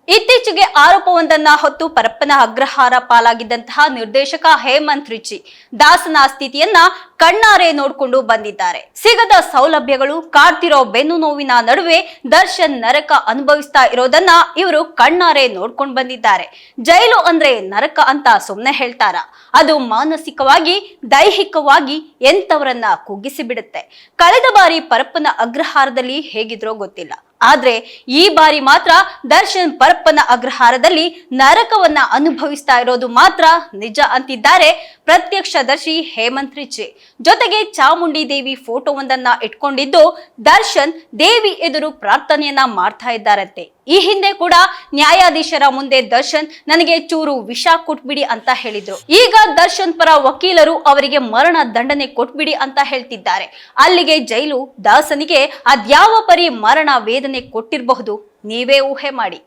ಇತ್ತೀಚೆಗೆ ಆರೋಪವೊಂದನ್ನ ಹೊತ್ತು ಪರಪ್ಪನ ಅಗ್ರಹಾರ ಪಾಲಾಗಿದ್ದಂತಹ ನಿರ್ದೇಶಕ ಹೇಮಂತ್ ರಿಚಿ ದಾಸನ ಸ್ಥಿತಿಯನ್ನ ಕಣ್ಣಾರೆ ನೋಡಿಕೊಂಡು ಬಂದಿದ್ದಾರೆ. ಸಿಗದ ಸೌಲಭ್ಯಗಳು, ಕಾಡ್ತಿರೋ ಬೆನ್ನು ನೋವಿನ ನಡುವೆ ದರ್ಶನ್ ನರಕ ಅನುಭವಿಸ್ತಾ ಇರೋದನ್ನ ಇವರು ಕಣ್ಣಾರೆ ನೋಡ್ಕೊಂಡು ಬಂದಿದ್ದಾರೆ. ಜೈಲು ಅಂದ್ರೆ ನರಕ ಅಂತ ಸುಮ್ನೆ ಹೇಳ್ತಾರ? ಅದು ಮಾನಸಿಕವಾಗಿ, ದೈಹಿಕವಾಗಿ ಎಂತವರನ್ನ ಕುಗ್ಗಿಸಿ ಬಿಡುತ್ತೆ. ಕಳೆದ ಬಾರಿ ಪರಪ್ಪನ ಅಗ್ರಹಾರದಲ್ಲಿ ಹೇಗಿದ್ರೋ ಗೊತ್ತಿಲ್ಲ, ಆದ್ರೆ ಈ ಬಾರಿ ಮಾತ್ರ ದರ್ಶನ್ ಪರಪ್ಪನ ಅಗ್ರಹಾರದಲ್ಲಿ ನರಕವನ್ನ ಅನುಭವಿಸ್ತಾ ಇರೋದು ಮಾತ್ರ ನಿಜ ಅಂತಿದ್ದಾರೆ ಪ್ರತ್ಯಕ್ಷದರ್ಶಿ ಹೇಮಂತ್ ರಿಚಿ. ಜೊತೆಗೆ ಚಾಮುಂಡಿ ದೇವಿ ಫೋಟೋವೊಂದನ್ನ ಇಟ್ಕೊಂಡಿದ್ದು ದರ್ಶನ್ ದೇವಿ ಎದುರು ಪ್ರಾರ್ಥನೆಯನ್ನ ಮಾಡ್ತಾ ಇದ್ದಾರಂತೆ. ಈ ಹಿಂದೆ ಕೂಡ ನ್ಯಾಯಾಧೀಶರ ಮುಂದೆ ದರ್ಶನ್ ನನಗೆ ಚೂರು ವಿಷ ಕೊಟ್ಬಿಡಿ ಅಂತ ಹೇಳಿದ್ರು. ಈಗ ದರ್ಶನ್ ಪರ ವಕೀಲರು ಅವರಿಗೆ ಮರಣ ದಂಡನೆ ಕೊಟ್ಬಿಡಿ ಅಂತ ಹೇಳ್ತಿದ್ದಾರೆ. ಅಲ್ಲಿಗೆ ಜೈಲು ದಾಸನಿಗೆ ಅದ್ಯಾವ ಪರಿ ಮರಣ ವೇದನೆ ಕೊಟ್ಟಿರಬಹುದು, ನೀವೇ ಊಹೆ ಮಾಡಿ.